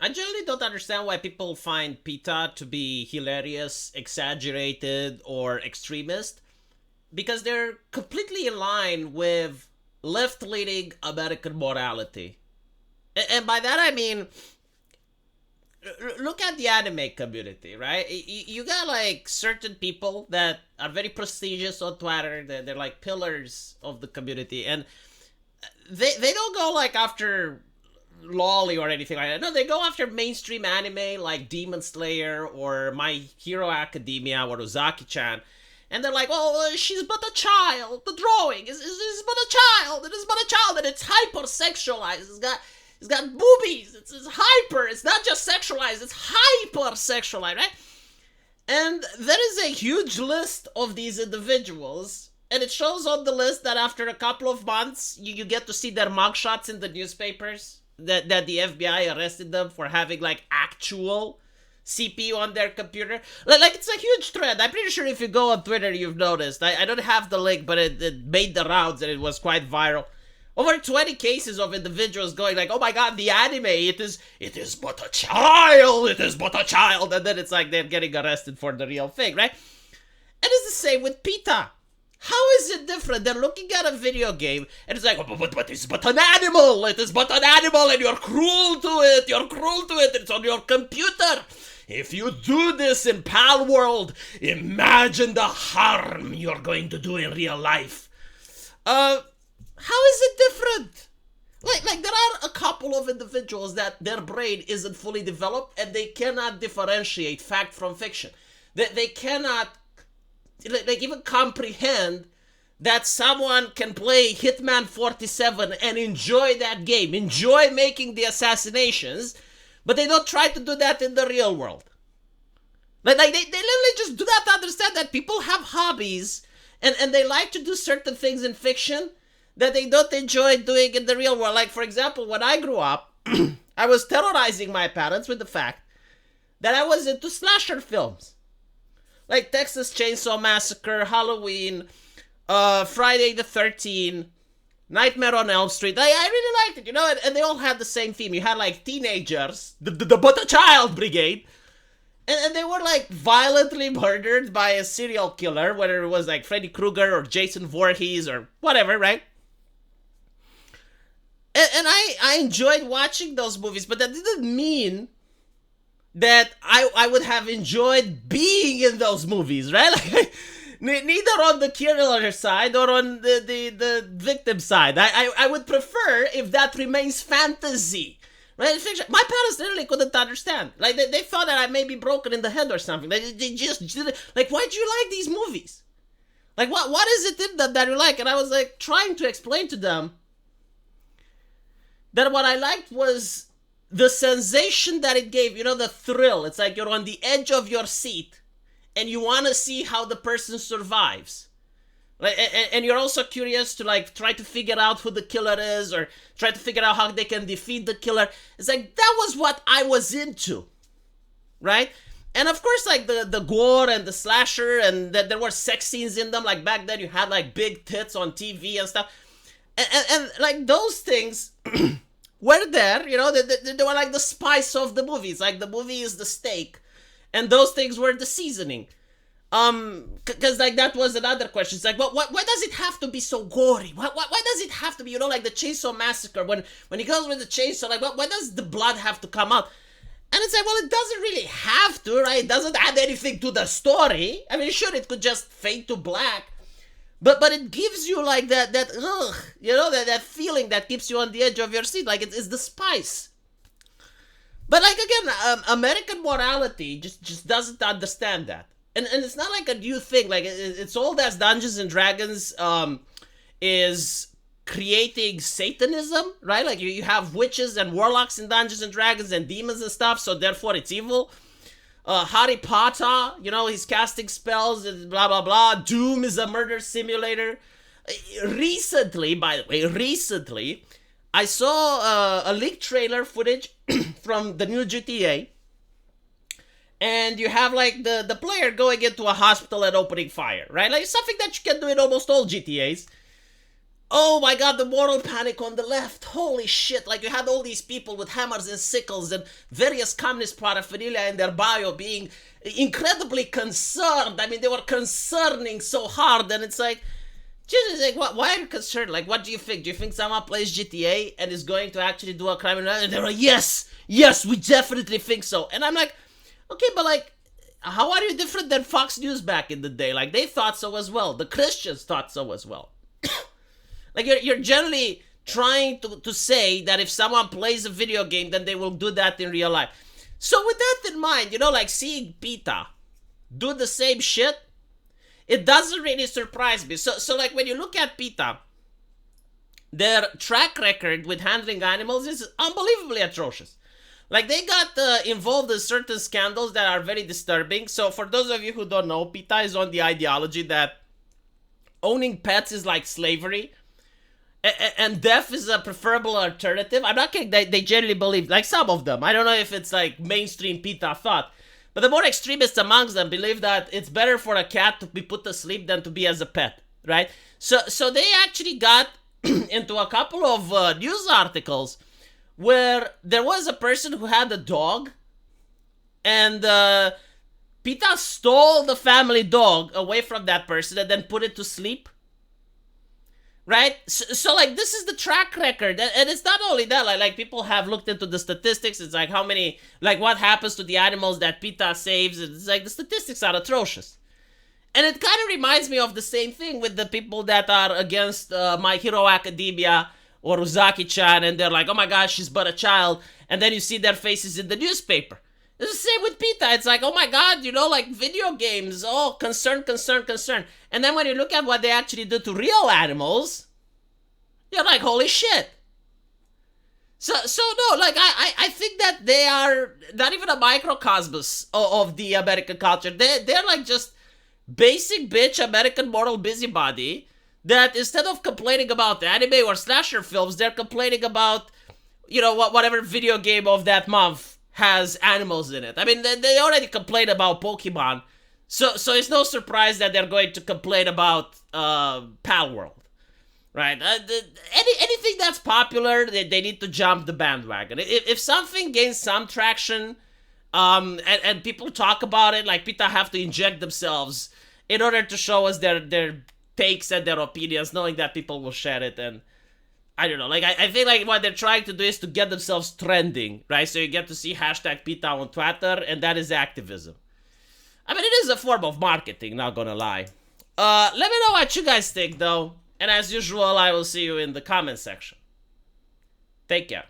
I generally don't understand why people find Peta to be hilarious, exaggerated, or extremist, because they're completely in line with left-leaning American morality. And by that I mean, look at the anime community, right? You got like certain people that are very prestigious on Twitter. They're like pillars of the community, and they don't go like after lolly or anything like that. No, they go after mainstream anime like Demon Slayer or My Hero Academia or Uzaki-chan. And they're like, oh, she's but a child. The drawing is but a child. It is but a child, and it's hypersexualized. It's got boobies. It's hyper. It's not just sexualized. It's hypersexualized, right? And there is a huge list of these individuals, and it shows on the list that after a couple of months, you get to see their mugshots in the newspapers. That the FBI arrested them for having like actual CPU on their computer. Like it's a huge trend. I'm pretty sure if you go on Twitter, you've noticed. I don't have the link, but it made the rounds and it was quite viral. Over 20 cases of individuals going like, oh my god, the anime, it is but a child, it is but a child. And then it's like they're getting arrested for the real thing, right? And it's the same with PETA. How is it different? They're looking at a video game and it's like, oh, but it's but an animal. It is but an animal and you're cruel to it. You're cruel to it. It's on your computer. If you do this in Pal World, imagine the harm you're going to do in real life. How is it different? Like there are a couple of individuals that their brain isn't fully developed and they cannot differentiate fact from fiction. They cannot like even comprehend that someone can play Hitman 47 and enjoy that game, enjoy making the assassinations, but they don't try to do that in the real world. Like they literally just do not understand that people have hobbies and they like to do certain things in fiction that they don't enjoy doing in the real world. Like, for example, when I grew up, I was terrorizing my parents with the fact that I was into slasher films. Like Texas Chainsaw Massacre, Halloween, Friday the 13th, Nightmare on Elm Street. I really liked it, you know, and they all had the same theme. You had like teenagers, the but a child brigade, and they were like violently murdered by a serial killer, whether it was like Freddy Krueger or Jason Voorhees or whatever, right? And I enjoyed watching those movies, but that didn't mean that I would have enjoyed being in those movies, right? Like, neither on the killer side or on the victim side. I would prefer if that remains fantasy, right? Fiction. My parents literally couldn't understand. Like, they thought that I may be broken in the head or something. They just didn't. Like, why do you like these movies? Like, what is it in them that you like? And I was, like, trying to explain to them that what I liked was the sensation that it gave, you know, the thrill. It's like you're on the edge of your seat and you want to see how the person survives. Like, and you're also curious to like try to figure out who the killer is or try to figure out how they can defeat the killer. It's like that was what I was into, right? And of course, like the gore and the slasher and that there were sex scenes in them. Like back then you had like big tits on TV and stuff. And like those things were there, you know, they were like the spice of the movies. Like the movie is the steak and those things were the seasoning. Because like that was another question. It's like, why does it have to be so gory? Why does it have to be, you know, like the Chainsaw Massacre when he goes with the chainsaw, like why does the blood have to come out? And it's like, well, it doesn't really have to, right? It doesn't add anything to the story. I mean, sure, it could just fade to black. But it gives you like that ugh, you know, that feeling that keeps you on the edge of your seat. Like it's the spice. But like again, American morality just doesn't understand that. And it's not like a new thing. Like it's old as Dungeons and Dragons is creating Satanism, right? Like you have witches and warlocks in Dungeons and Dragons and demons and stuff, so therefore it's evil. Harry Potter, you know, he's casting spells and blah blah blah. Doom is a murder simulator. Recently, by the way, I saw a leaked trailer footage from the new GTA. And you have like the player going into a hospital and opening fire, right? Like something that you can do in almost all GTAs. oh my god, the moral panic on the left. Holy shit. Like, you had all these people with hammers and sickles and various communist paraphernalia in their bio being incredibly concerned. I mean, they were concerning so hard, and it's like, Jesus, like, what, why are you concerned? Like, what do you think? Do you think someone plays GTA and is going to actually do a crime? And they're like, yes, we definitely think so. And I'm like, okay, but like, how are you different than Fox News back in the day? Like, they thought so as well. The Christians thought so as well. Like, you're generally trying to say that if someone plays a video game, then they will do that in real life. So with that in mind, you know, like, seeing Peta do the same shit, it doesn't really surprise me. So like, when you look at Peta, their track record with handling animals is unbelievably atrocious. Like, they got involved in certain scandals that are very disturbing. So for those of you who don't know, Peta is on the ideology that owning pets is like slavery, and death is a preferable alternative. I'm not kidding. They generally believe, like, some of them. I don't know if it's like mainstream Peta thought, but the more extremists amongst them believe that it's better for a cat to be put to sleep than to be as a pet, right? So they actually got into a couple of news articles where there was a person who had a dog, and Peta stole the family dog away from that person and then put it to sleep. Right? So like, this is the track record. And it's not only that, like people have looked into the statistics. It's like, how many, like, what happens to the animals that Peta saves. It's like, the statistics are atrocious. And it kind of reminds me of the same thing with the people that are against My Hero Academia or Uzaki-chan, and they're like, oh my gosh, she's but a child. And then you see their faces in the newspaper. It's the same with Peta. It's like, oh my god, you know, like, video games, oh, concern. And then when you look at what they actually do to real animals, you're like, holy shit. So no, like, I think that they are not even a microcosmos of the American culture. They're like just basic bitch American moral busybody that instead of complaining about anime or slasher films, they're complaining about, you know, whatever video game of that month has animals in it. I mean, they already complained about Pokemon, so it's no surprise that they're going to complain about Pal World, right? Anything that's popular, they need to jump the bandwagon. If something gains some traction, and people talk about it, like, people have to inject themselves in order to show us their takes and their opinions, knowing that people will share it. And I don't know, like, I think, like, what they're trying to do is to get themselves trending, right? So you get to see hashtag Peta on Twitter, and that is activism. I mean, it is a form of marketing, not gonna lie. Let me know what you guys think, though. And as usual, I will see you in the comment section. Take care.